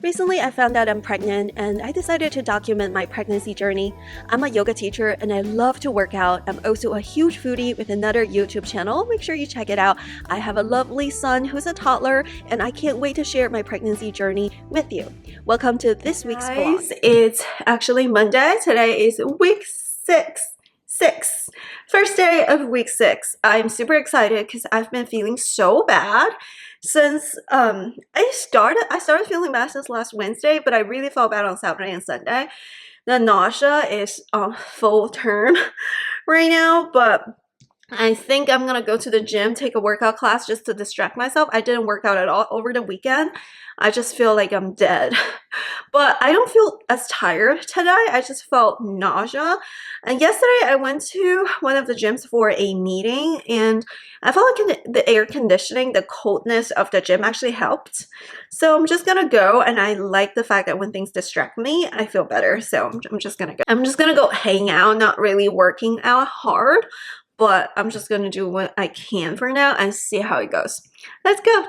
Recently, I found out I'm pregnant and I decided to document my pregnancy journey. I'm a yoga teacher and I love to work out. I'm also a huge foodie with another YouTube channel. Make sure you check it out. I have a lovely son who's a toddler and I can't wait to share my pregnancy journey with you. Welcome to this week's vlog. It's actually Monday. Today is week 6. First day of week 6. I'm super excited because I've been feeling so bad since I started feeling bad since last Wednesday, but I really felt bad on Saturday and Sunday. The nausea is on full turn right now, but I think I'm gonna go to the gym, take a workout class just to distract myself. I didn't work out at all over the weekend. I just feel like I'm dead. But I don't feel as tired today. I just felt nausea. And yesterday I went to one of the gyms for a meeting and I felt like the air conditioning, the coldness of the gym actually helped. So I'm just gonna go, and I like the fact that when things distract me, I feel better. So I'm just gonna go. I'm just gonna go hang out, not really working out hard, but I'm just gonna do what I can for now and see how it goes. Let's go.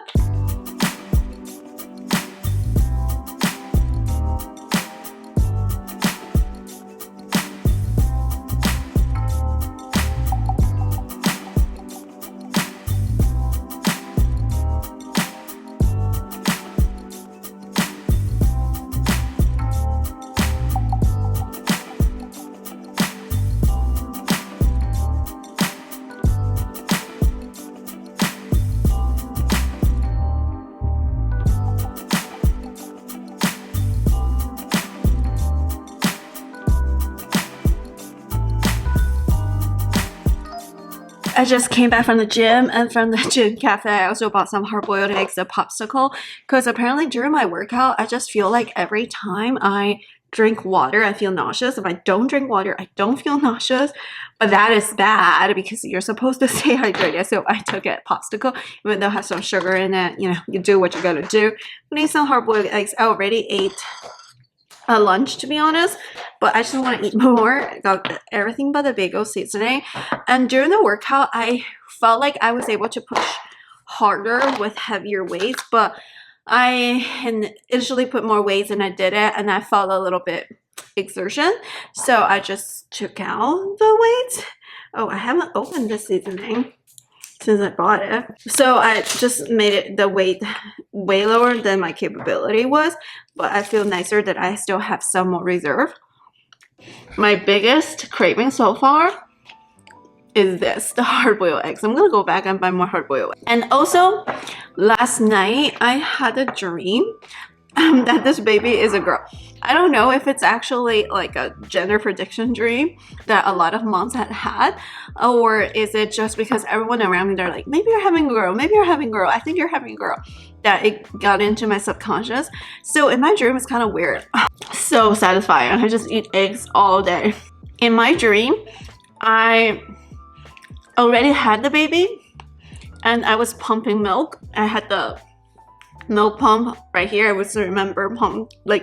I just came back from the gym, and from the gym cafe I also bought some hard-boiled eggs, a popsicle, because apparently during my workout I just feel like every time I drink water I feel nauseous. If I don't drink water I don't feel nauseous, but that is bad because you're supposed to stay hydrated. So I took a popsicle, even though it has some sugar in it. You know, you do what you gotta do. I need some hard-boiled eggs. I already ate a lunch, to be honest, but I just want to eat more. I got everything but the bagel seasoning. And during the workout I felt like I was able to push harder with heavier weights, but I initially put more weights and I did it, and I felt a little bit exertion, so I just took out the weights. Oh, I haven't opened the seasoning since I bought it, so I just made it the weight way lower than my capability was, but I feel nicer that I still have some more reserve. My biggest craving so far is this, the hard-boiled eggs. I'm gonna go back and buy more hard-boiled eggs. And also last night I had a dream that this baby is a girl. I don't know if it's actually like a gender prediction dream that a lot of moms had, or is it just because everyone around me, they're like, maybe you're having a girl, maybe you're having a girl, I think you're having a girl, that it got into my subconscious. So in my dream it's kind of weird. So satisfying. I just eat eggs all day. In my dream I already had the baby and I was pumping milk. I had the milk pump right here. I was remember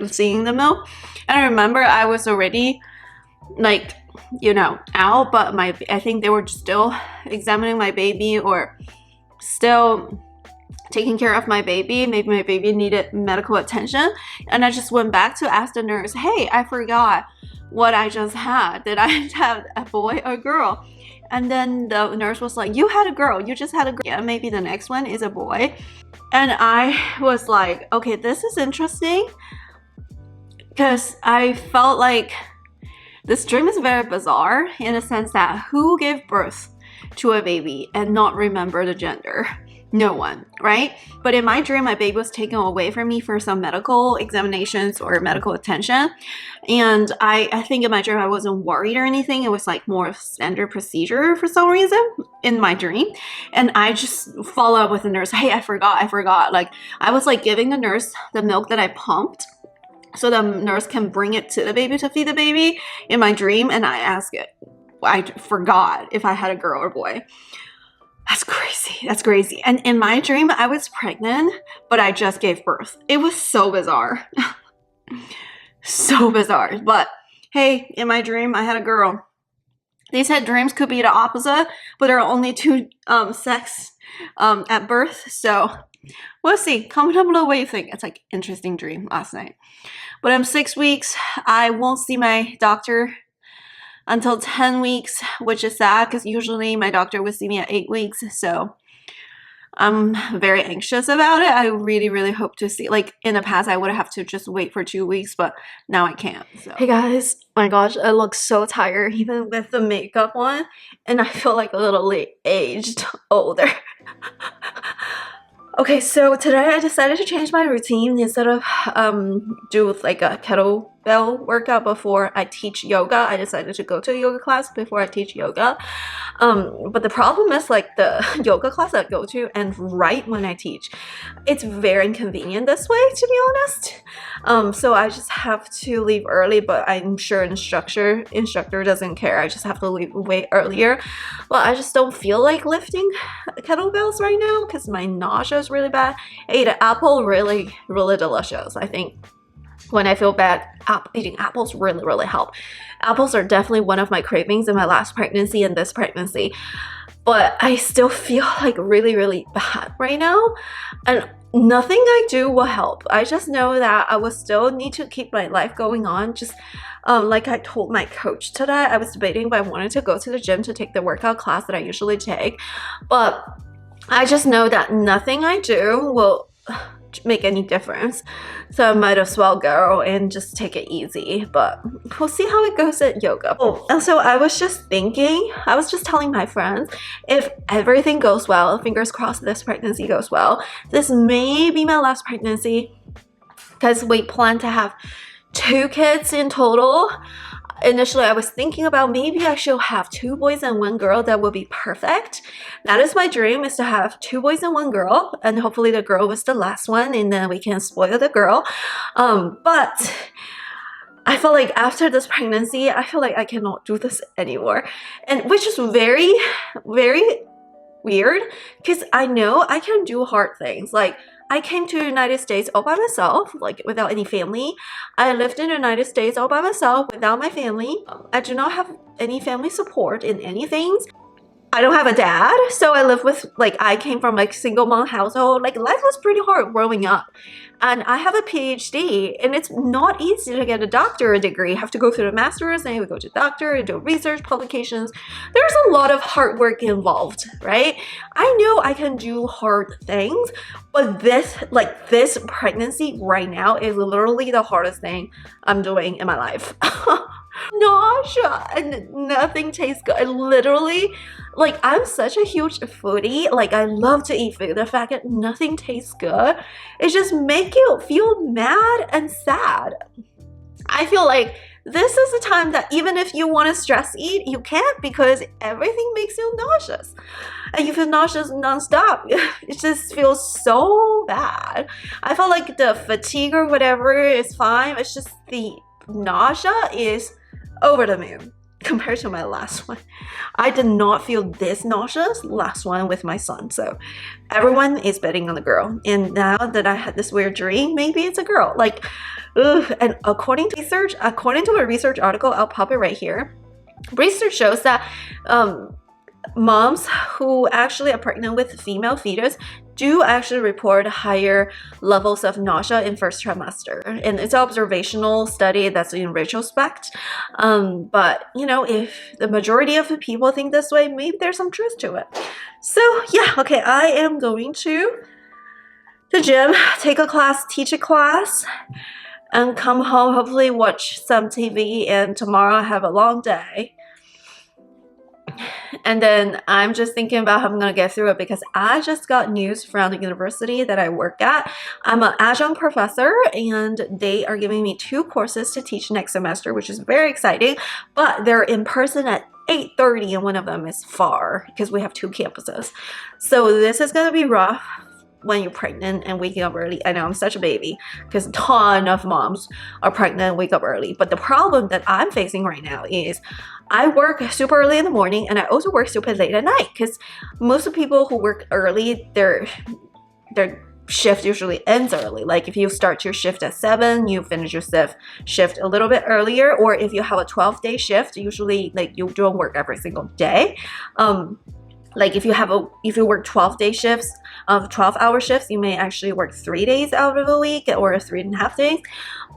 seeing the milk, and I remember I was already like, you know, out, but I think they were still examining my baby or still taking care of my baby. Maybe my baby needed medical attention, and I just went back to ask the nurse, hey, I forgot what I just had. Did I have a boy or girl? And then the nurse was like, you had a girl, you just had a girl. Yeah, maybe the next one is a boy. And I was like, okay, this is interesting, because I felt like this dream is very bizarre in the sense that who gave birth to a baby and not remember the gender? No one, right? But in my dream, my baby was taken away from me for some medical examinations or medical attention. And I think in my dream, I wasn't worried or anything. It was like more standard procedure for some reason in my dream. And I just follow up with the nurse, hey, I forgot. Like I was like giving the nurse the milk that I pumped so the nurse can bring it to the baby to feed the baby in my dream. And I asked it, I forgot if I had a girl or boy. That's crazy. That's crazy. And in my dream, I was pregnant, but I just gave birth. It was so bizarre. So bizarre. But hey, in my dream, I had a girl. They said dreams could be the opposite, but there are only two sex at birth. So we'll see. Comment down below what you think. It's like interesting dream last night. But I'm 6 weeks. I won't see my doctor until 10 weeks, which is sad because usually my doctor would see me at 8 weeks. So I'm very anxious about it. I really, really hope to see. Like in the past, I would have to just wait for 2 weeks, but now I can't. So. Hey guys, my gosh, I look so tired even with the makeup on, and I feel like a little aged, older. Okay, so today I decided to change my routine. Instead of do like a kettlebell workout before I teach yoga, I decided to go to a yoga class before I teach yoga. But the problem is like the yoga class I go to and right when I teach. It's very inconvenient this way, to be honest. So I just have to leave early, but I'm sure instructor doesn't care. I just have to leave way earlier. But I just don't feel like lifting kettlebells right now because my nausea is really bad. I ate an apple, really delicious. I think when I feel bad, eating apples really help. Apples are definitely one of my cravings in my last pregnancy and this pregnancy, but I still feel like really bad right now, and nothing I do will help. I just know that I will still need to keep my life going on. Just like I told my coach today, I was debating if I wanted to go to the gym to take the workout class that I usually take, but I just know that nothing I do will make any difference, so I might as well go and just take it easy. But we'll see how it goes at yoga. Oh, and so I was just telling my friends, if everything goes well, fingers crossed this pregnancy goes well, this may be my last pregnancy because we plan to have 2 kids in total. Initially, I was thinking about maybe I should have 2 boys and 1 girl. That would be perfect. That is my dream, is to have 2 boys and 1 girl, and hopefully the girl was the last one, and then we can spoil the girl. But I feel like after this pregnancy, I feel like I cannot do this anymore, and which is very weird because I know I can do hard things. Like I came to the United States all by myself, like without any family. I lived in the United States all by myself without my family. I do not have any family support in anything. I don't have a dad, so I live with, like, I came from like single mom household. Like life was pretty hard growing up. And I have a PhD, and it's not easy to get a doctorate degree. You have to go through the master's, and you go to doctor and do research publications. There's a lot of hard work involved, right? I know I can do hard things, but this pregnancy right now is literally the hardest thing I'm doing in my life. Nausea and nothing tastes good. I literally, like, I'm such a huge foodie. Like, I love to eat food. The fact that nothing tastes good, it just makes you feel mad and sad. I feel like this is a time that even if you want to stress eat, you can't, because everything makes you nauseous. And you feel nauseous nonstop. It just feels so bad. I feel like the fatigue or whatever is fine. It's just the nausea is over the moon compared to my last one. I did not feel this nauseous last one with my son. So everyone is betting on the girl. And now that I had this weird dream, maybe it's a girl. Like, ugh. And according to a research article, I'll pop it right here. Research shows that moms who actually are pregnant with female fetus do actually report higher levels of nausea in first trimester, and it's an observational study that's in retrospect. But you know, if the majority of the people think this way, maybe there's some truth to it. So yeah, okay, I am going to the gym, take a class, teach a class, and come home, hopefully watch some TV, and tomorrow I have a long day. And then I'm just thinking about how I'm going to get through it, because I just got news from the university that I work at. I'm an adjunct professor, and they are giving me 2 courses to teach next semester, which is very exciting. But they're in person at 8:30, and one of them is far because we have 2 campuses. So this is going to be rough when you're pregnant and waking up early. I know I'm such a baby because a ton of moms are pregnant and wake up early. But the problem that I'm facing right now is I work super early in the morning, and I also work super late at night, because most of the people who work early, their shift usually ends early. Like if you start your shift at 7, you finish your shift a little bit earlier, or if you have a 12-day shift, usually like you don't work every single day. Like if you work 12-day shifts of 12-hour shifts, you may actually work 3 days out of a week or 3.5 days.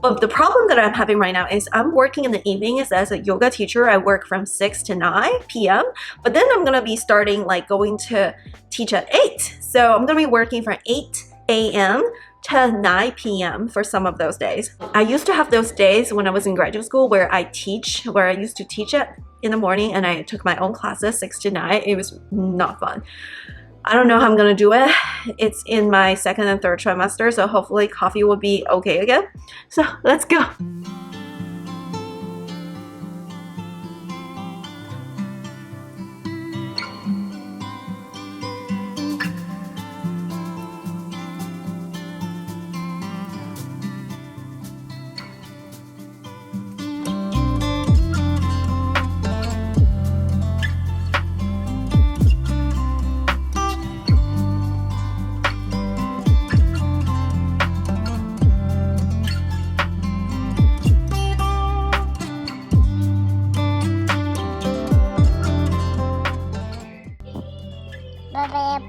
But the problem that I'm having right now is I'm working in the evenings as a yoga teacher. I work from 6 to 9 p.m. But then I'm gonna be starting like going to teach at 8. So I'm gonna be working from 8 a.m. to 9 p.m. for some of those days. I used to have those days when I was in graduate school where I used to teach it in the morning and I took my own classes 6 to 9. It was not fun. I don't know how I'm gonna do it. It's in my 2nd and 3rd trimester, so hopefully coffee will be okay again. So let's go.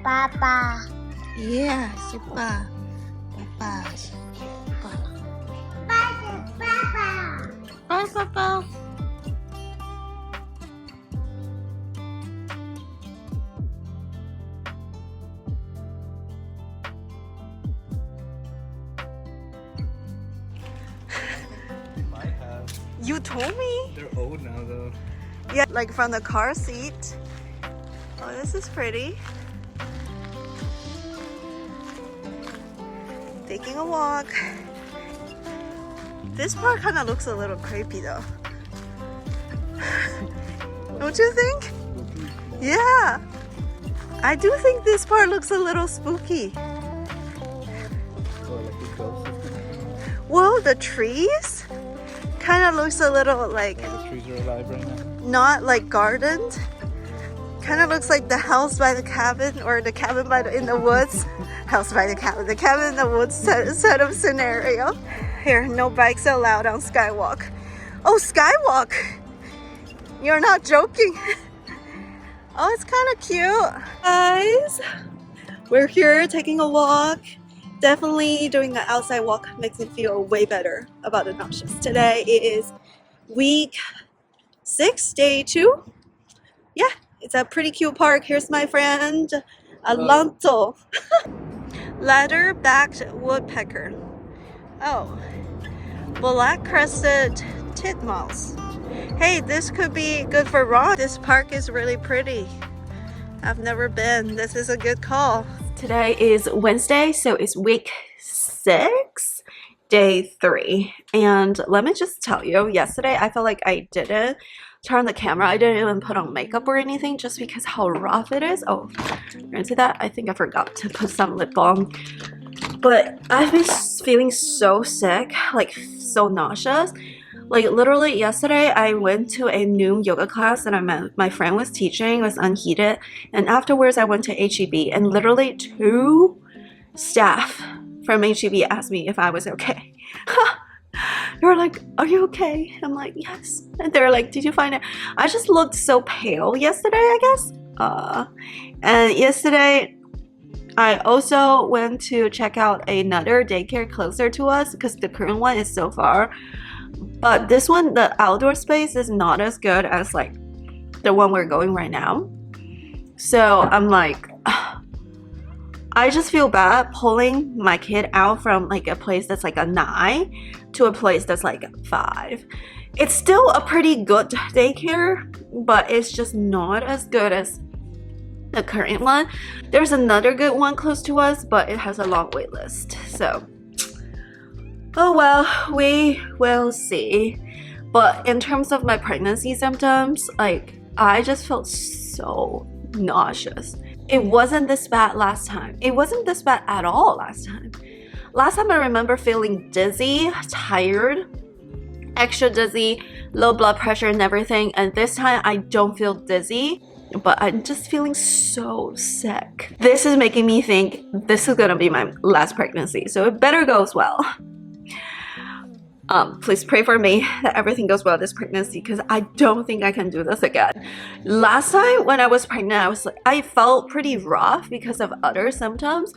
Papa. Yeah, siapa? Papa. Papa. Bye, Papa. Might have. You told me. They're old now though. Yeah, like from the car seat. Oh, this is pretty. Taking a walk. This part kind of looks a little creepy though. Don't you think? Yeah. I do think this part looks a little spooky. Or like a ghost or something. Well, the trees kind of looks a little like The trees are alive right now. not like gardened. Kind of looks like the house by the cabin or the cabin in the woods. House by the cabin in the woods set of scenario. Here, no bikes allowed on Skywalk. Oh, Skywalk! You're not joking. Oh, it's kind of cute. Guys, we're here taking a walk. Definitely doing an outside walk makes me feel way better about the nauseous. Today is week 6, day 2. Yeah, it's a pretty cute park. Here's my friend, Alonso. Leather-backed woodpecker. Oh, black-crested titmouse. Hey, this could be good for Ron. This park is really pretty. I've never been. This is a good call. Today is Wednesday, so it's week 6, day 3. And let me just tell you, yesterday I felt like I didn't turn on the camera. I didn't even put on makeup or anything just because how rough it is. Oh, into that, I think I forgot to put some lip balm. But I've been feeling so sick, like so nauseous. Like literally yesterday I went to a new yoga class that my friend was teaching. It was unheated, and afterwards I went to H-E-B and literally 2 staff from H-E-B asked me if I was okay. They were like, are you okay? I'm like, yes. And they're like, did you find it? I just looked so pale yesterday, I guess. And yesterday I also went to check out another daycare closer to us because the current one is so far. But this one, the outdoor space is not as good as like the one we're going right now. So I'm like, I just feel bad pulling my kid out from like a place that's like a 9 to a place that's like a 5. It's still a pretty good daycare, but it's just not as good as the current one. There's another good one close to us, but it has a long wait list. So, oh well, we will see. But in terms of my pregnancy symptoms, like I just felt so nauseous. It wasn't this bad last time. It wasn't this bad at all last time. Last time I remember feeling dizzy, tired, extra dizzy, low blood pressure and everything. And this time I don't feel dizzy, but I'm just feeling so sick. This is making me think this is gonna be my last pregnancy, so it better goes well. Please pray for me that everything goes well this pregnancy because I don't think I can do this again. Last time when I was pregnant, I felt pretty rough because of other symptoms,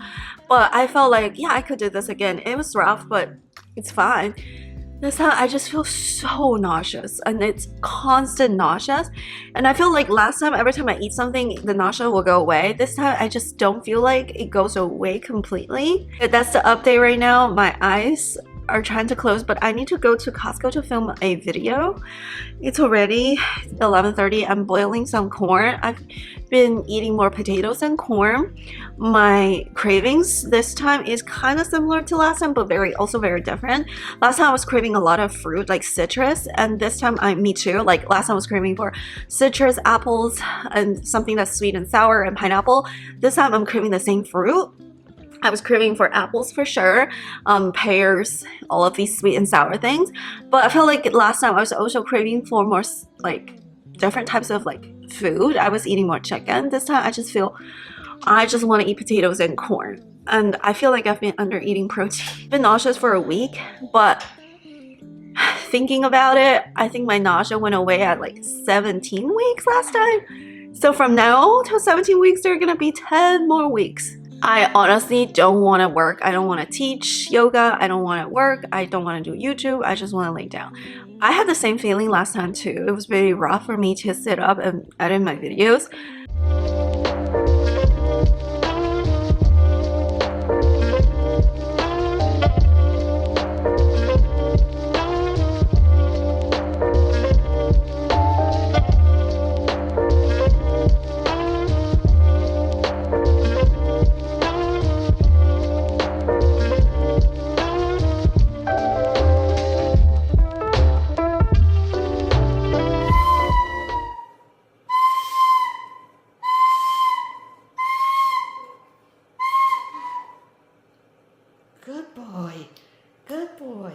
but I felt like, yeah, I could do this again. It was rough, but it's fine. This time I just feel so nauseous, and it's constant nauseous. And I feel like last time, every time I eat something, the nausea will go away. This time I just don't feel like it goes away completely. But that's the update right now. My eyes are trying to close, but I need to go to Costco to film a video. It's already 11:30. I'm boiling some corn. I've been eating more potatoes and corn. My cravings this time is kind of similar to last time, but also very different. Last time I was craving a lot of fruit like citrus, and this time me too. Like last time I was craving for citrus, apples, and something that's sweet and sour, and pineapple. This time I'm craving the same fruit. I was craving for apples for sure, pears, all of these sweet and sour things. But I feel like last time I was also craving for more like different types of like food. I was eating more chicken. This time I just want to eat potatoes and corn. And I feel like I've been under eating protein. I've been nauseous for a week, but thinking about it, I think my nausea went away at like 17 weeks last time. So from now to 17 weeks, there are gonna be 10 more weeks. I honestly don't want to work. I don't want to teach yoga. I don't want to work. I don't want to do YouTube. I just want to lay down. I had the same feeling last time too. It was very rough for me to sit up and edit my videos. Good boy. Good boy.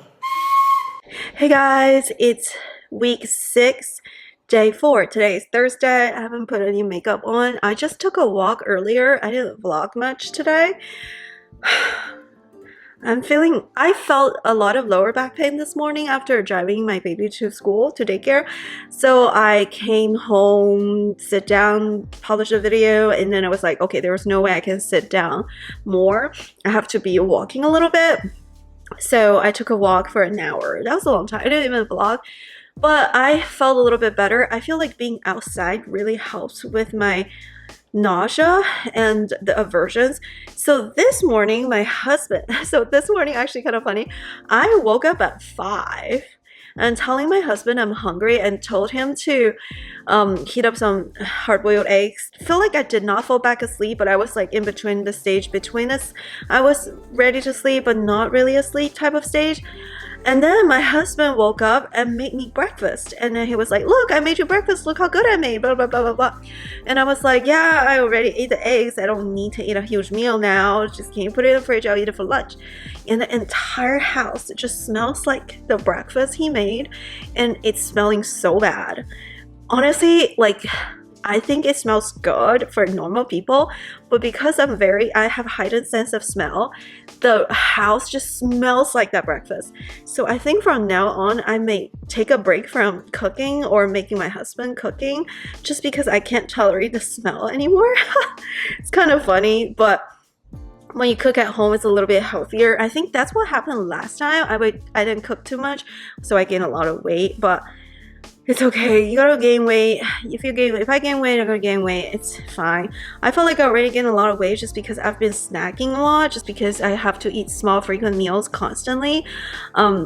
Hey guys, it's week 6, day 4. Today is Thursday. I haven't put any makeup on. I just took a walk earlier. I didn't vlog much today. I felt a lot of lower back pain this morning after driving my baby to school, to daycare. So I came home, sit down, publish a video, and then I was like, okay, there was no way I can sit down more. I have to be walking a little bit. So I took a walk for an hour. That was a long time. I didn't even vlog, but I felt a little bit better. I feel like being outside really helps with my nausea and the aversions. So this morning, this morning actually kind of funny. I woke up at 5 and telling my husband I'm hungry and told him to heat up some hard-boiled eggs. I feel like I did not fall back asleep, but I was like in between the stage between us. I was ready to sleep but not really asleep type of stage. And then my husband woke up and made me breakfast. And then he was like, look, I made you breakfast. Look how good I made, blah, blah, blah, blah, blah. And I was like, yeah, I already ate the eggs. I don't need to eat a huge meal now. Just can you put it in the fridge? I'll eat it for lunch. And the entire house, it just smells like the breakfast he made. And it's smelling so bad. Honestly, like, I think it smells good for normal people, but because I have heightened sense of smell, the house just smells like that breakfast. So I think from now on, I may take a break from cooking or making my husband cooking just because I can't tolerate the smell anymore. It's kind of funny, but when you cook at home, it's a little bit healthier. I think that's what happened last time. I didn't cook too much, so I gained a lot of weight, but it's okay. You gotta gain weight. If I gain weight, I'm gonna gain weight. It's fine. I feel like I already gained a lot of weight just because I've been snacking a lot, just because I have to eat small frequent meals constantly,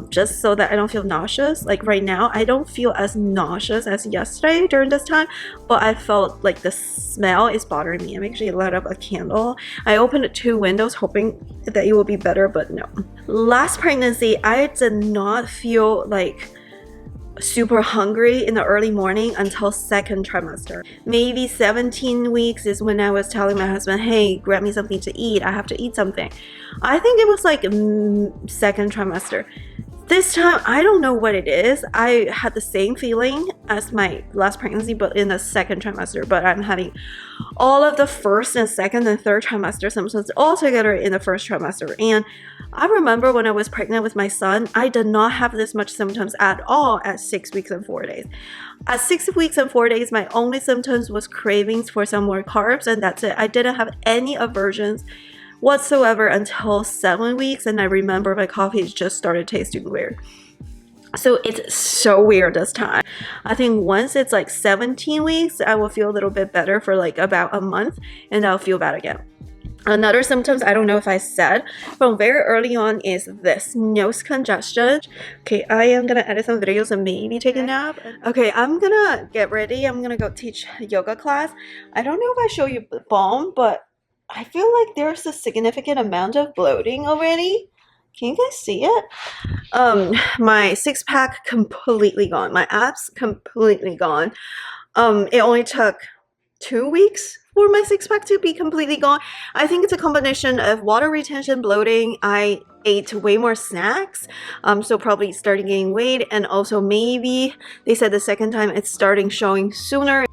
just so that I don't feel nauseous. Like right now, I don't feel as nauseous as yesterday during this time, but I felt like the smell is bothering me. I'm actually lit up a candle. I opened 2 windows hoping that it will be better, but no. Last pregnancy, I did not feel like super hungry in the early morning until 2nd trimester. Maybe 17 weeks is when I was telling my husband, hey, grab me something to eat. I have to eat something. I think it was like 2nd trimester. This time, I don't know what it is. I had the same feeling as my last pregnancy, but in the 2nd trimester. But I'm having all of the 1st and 2nd and 3rd trimester symptoms all together in the 1st trimester. And I remember when I was pregnant with my son, I did not have this much symptoms at all at 6 weeks and 4 days. At 6 weeks and 4 days, my only symptoms was cravings for some more carbs, and that's it. I didn't have any aversions whatsoever until 7 weeks, and I remember my coffee just started tasting weird. So it's so weird this time. I think once it's like 17 weeks, I will feel a little bit better for like about a month, and I'll feel bad again. Another symptoms, I don't know if I said, from very early on is this nose congestion. Okay, I am gonna edit some videos and maybe take a nap. Okay, I'm gonna get ready. I'm gonna go teach a yoga class. I don't know if I show you the bone, but I feel like there's a significant amount of bloating already. Can you guys see it? My six-pack completely gone. My abs completely gone. It only took 2 weeks for my six-pack to be completely gone. I think it's a combination of water retention, bloating. I ate way more snacks, so probably starting gaining weight, and also maybe they said the second time it's starting showing sooner.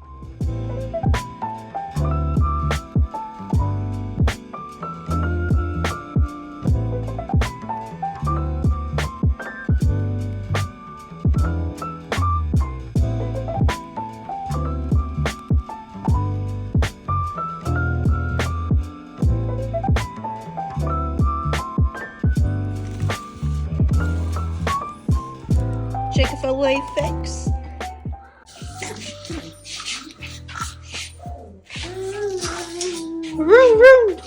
Chick-fil-A fix. Vroom, vroom.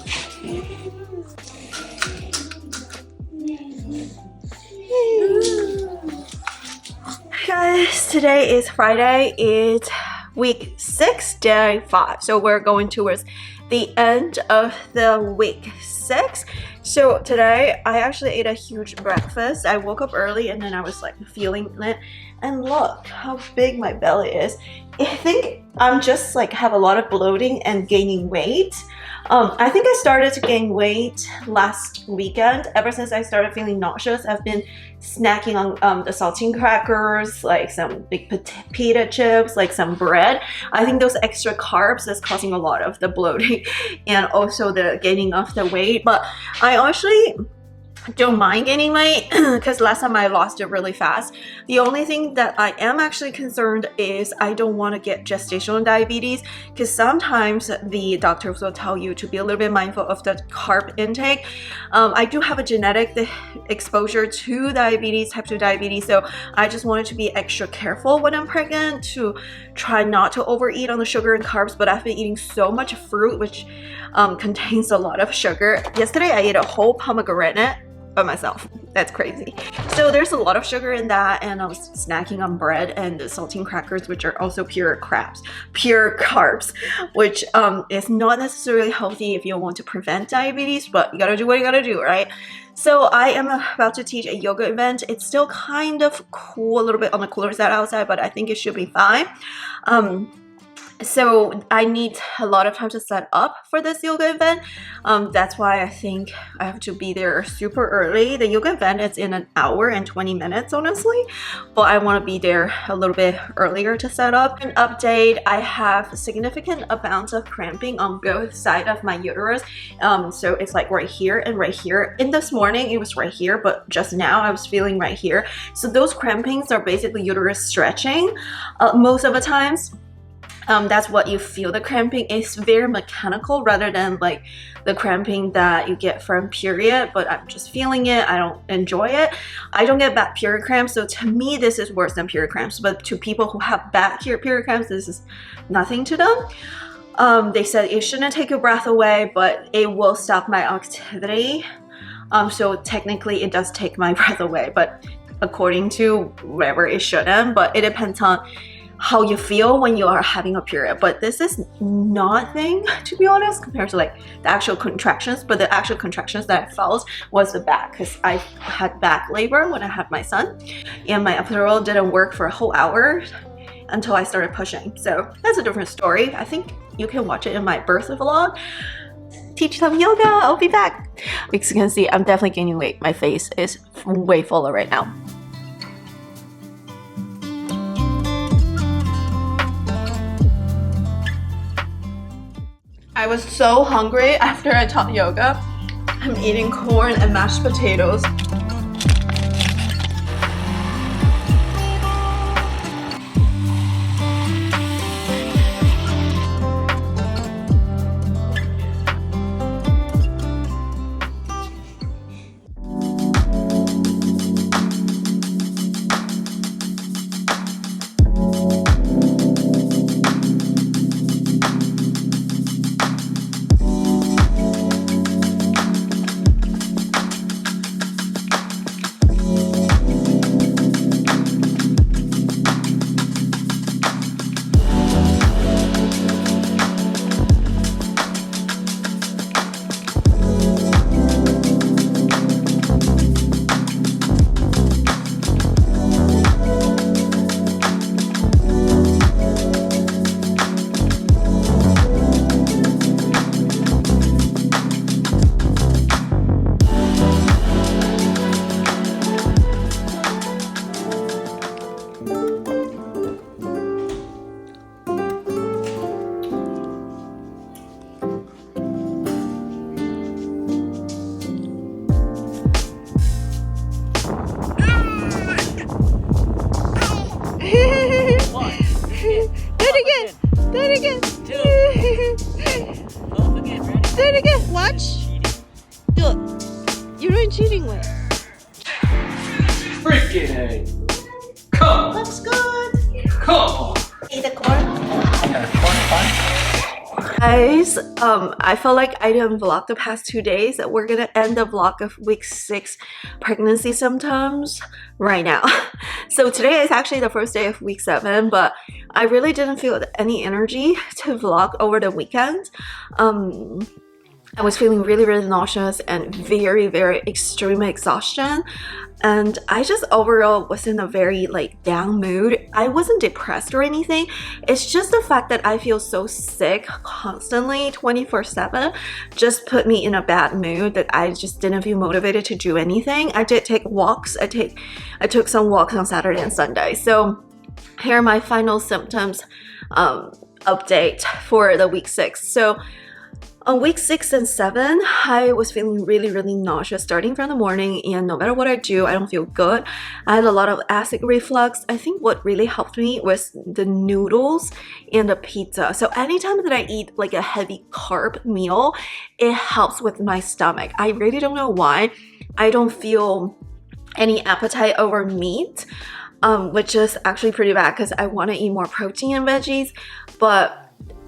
Guys, today is Friday. It's week 6, day 5. So we're going towards the end of the week 6. So today I actually ate a huge breakfast. I woke up early and then I was like feeling it, and look how big my belly is. I think I'm just like have a lot of bloating and gaining weight. I think I started to gain weight last weekend. Ever since I started feeling nauseous, I've been snacking on the saltine crackers, like some big pita chips, like some bread. I think those extra carbs is causing a lot of the bloating and also the gaining of the weight. But I actually don't mind gaining weight because last time I lost it really fast. The only thing that I am actually concerned is I don't want to get gestational diabetes, because sometimes the doctors will tell you to be a little bit mindful of the carb intake. I do have a genetic exposure to diabetes, type 2 diabetes, so I just wanted to be extra careful when I'm pregnant to try not to overeat on the sugar and carbs. But I've been eating so much fruit, which contains a lot of sugar. Yesterday I ate a whole pomegranate by myself. That's crazy. So there's a lot of sugar in that, and I was snacking on bread and the saltine crackers, which are also pure carbs, which is not necessarily healthy if you want to prevent diabetes, but you gotta do what you gotta do, right? So I am about to teach a yoga event. It's still kind of cool, a little bit on the cooler side outside, but I think it should be fine. So I need a lot of time to set up for this yoga event. That's why I think I have to be there super early. The yoga event is in an hour and 20 minutes, honestly, but I want to be there a little bit earlier to set up. An update, I have significant amounts of cramping on both sides of my uterus. So it's like right here and right here. In this morning, it was right here, but just now I was feeling right here. So those crampings are basically uterus stretching most of the times. That's what you feel. The cramping is very mechanical rather than like the cramping that you get from period, but I'm just feeling it. I don't enjoy it. I don't get bad period cramps, so to me this is worse than period cramps, but to people who have bad period cramps, this is nothing to them. They said it shouldn't take your breath away, but it will stop my activity. So technically it does take my breath away, but according to wherever it shouldn't, but it depends on how you feel when you are having a period. But this is nothing, to be honest, compared to like the actual contractions. But the actual contractions that I felt was the back, because I had back labor when I had my son, and my epidural didn't work for a whole hour until I started pushing. So that's a different story. I think you can watch it in my birth vlog. Teach some yoga. I'll be back. As you can see, I'm definitely gaining weight. My face is way fuller right now. I was so hungry after I taught yoga. I'm eating corn and mashed potatoes. Watch. Do it. You're in cheating way. Freaking A. Come on. Looks good. Come on. Eat the corn. Yeah, fine. Guys, I feel like I didn't vlog the past 2 days. We're gonna end the vlog of week 6 pregnancy symptoms right now. So today is actually the first day of week 7, but I really didn't feel any energy to vlog over the weekend. I was feeling really nauseous and very extreme exhaustion, and I just overall was in a very down mood. I wasn't depressed or anything. It's just the fact that I feel so sick constantly 24/7 just put me in a bad mood that I just didn't feel motivated to do anything. I did take walks. I took some walks on Saturday and Sunday. So here are my final symptoms update for the week 6. So on week 6 and 7, I was feeling really nauseous starting from the morning, and no matter what I do, I don't feel good. I had a lot of acid reflux. I think what really helped me was the noodles and the pizza. So anytime that I eat a heavy carb meal, it helps with my stomach. I really don't know why. I don't feel any appetite over meat, which is actually pretty bad because I want to eat more protein and veggies, but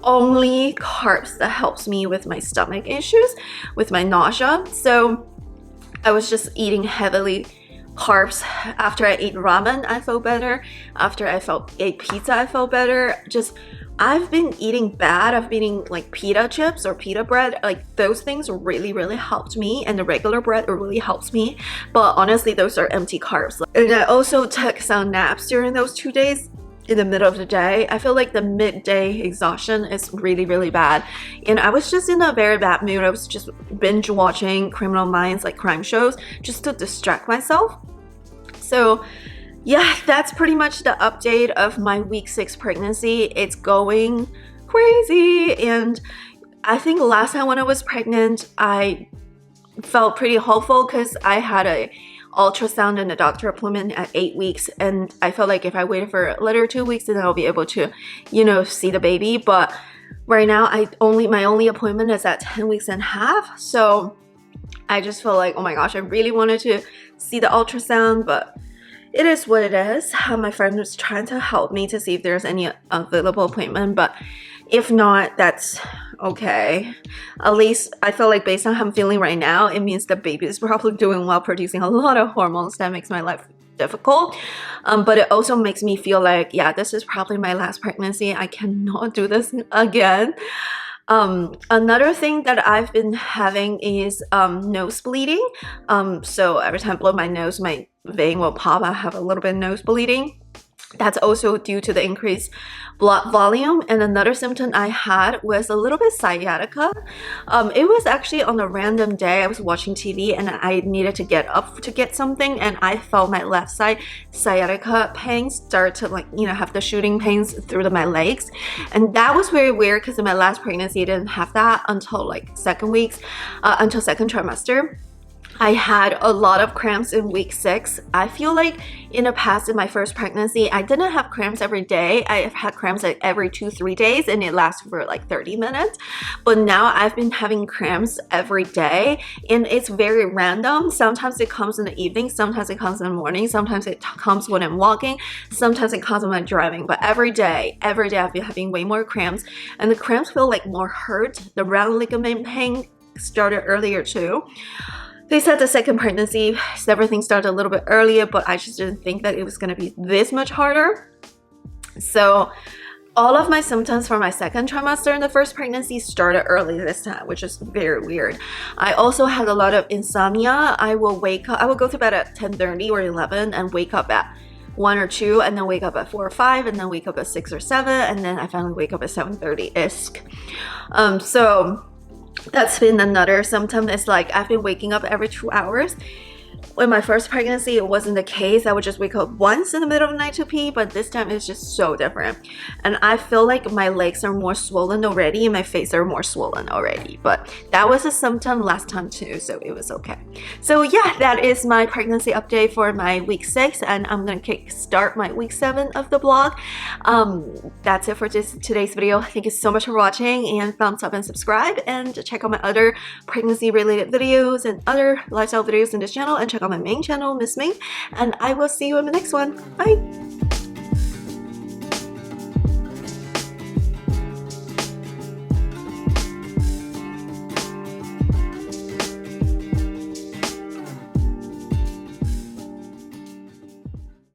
only carbs that helps me with my stomach issues, with my nausea. So I was just eating heavily carbs. After I ate ramen, I felt better. After I ate pizza, I felt better. I've been eating bad. I've been eating pita chips or pita bread. Those things really helped me, and the regular bread really helps me. But honestly, those are empty carbs. And I also took some naps during those 2 days. In the middle of the day, I feel like the midday exhaustion is really bad, and I was just in a very bad mood. I was just binge watching Criminal Minds, crime shows, just to distract myself. So yeah, that's pretty much the update of my week 6 pregnancy. It's going crazy, and I think last time when I was pregnant, I felt pretty hopeful because I had a ultrasound and a doctor appointment at 8 weeks, and I felt like if I waited for a little 2 weeks, then I'll be able to, see the baby. But right now, my only appointment is at 10 weeks and a half. So I just feel like, oh my gosh, I really wanted to see the ultrasound, but it is what it is. My friend was trying to help me to see if there's any available appointment, but if not, that's okay. At least I feel like based on how I'm feeling right now, it means the baby is probably doing well, producing a lot of hormones that makes my life difficult. But it also makes me feel like, yeah, this is probably my last pregnancy. I cannot do this again. Another thing that I've been having is nose bleeding. So every time I blow my nose, my vein will pop. I have a little bit of nose bleeding. That's also due to the increased blood volume. And another symptom I had was a little bit sciatica. It was actually on a random day. I was watching TV and I needed to get up to get something, and I felt my left side sciatica pain start to, like, you know, have the shooting pains through my legs. And that was very weird because in my last pregnancy I didn't have that until like until second trimester. I had a lot of cramps in week 6. I feel like in the past, in my first pregnancy, I didn't have cramps every day. I had cramps like every 2-3 days, and it lasted for like 30 minutes. But now I've been having cramps every day, and it's very random. Sometimes it comes in the evening, sometimes it comes in the morning, sometimes it comes when I'm walking, sometimes it comes when I'm driving. But every day I've been having way more cramps, and the cramps feel like more hurt. The round ligament pain started earlier too. They said the second pregnancy, everything started a little bit earlier, but I just didn't think that it was going to be this much harder. So all of my symptoms for my second trimester in the first pregnancy started early this time, which is very weird. I also had a lot of insomnia. I will go to bed at 10:30 or 11 and wake up at 1 or 2, and then wake up at 4 or 5, and then wake up at 6 or 7, and then I finally wake up at 7:30-ish. So that's been another symptom. It's like I've been waking up every 2 hours. In my first pregnancy, it wasn't the case. I would just wake up once in the middle of the night to pee, but this time it's just so different. And I feel like my legs are more swollen already and my face are more swollen already. But that was a symptom last time too, so it was okay. So yeah, that is my pregnancy update for my week 6, and I'm gonna start my week 7 of the blog. That's it for today's video. Thank you so much for watching, and thumbs up and subscribe, and check out my other pregnancy related videos and other lifestyle videos in this channel, and check out my main channel, Miss Ming, and I will see you in the next one. Bye!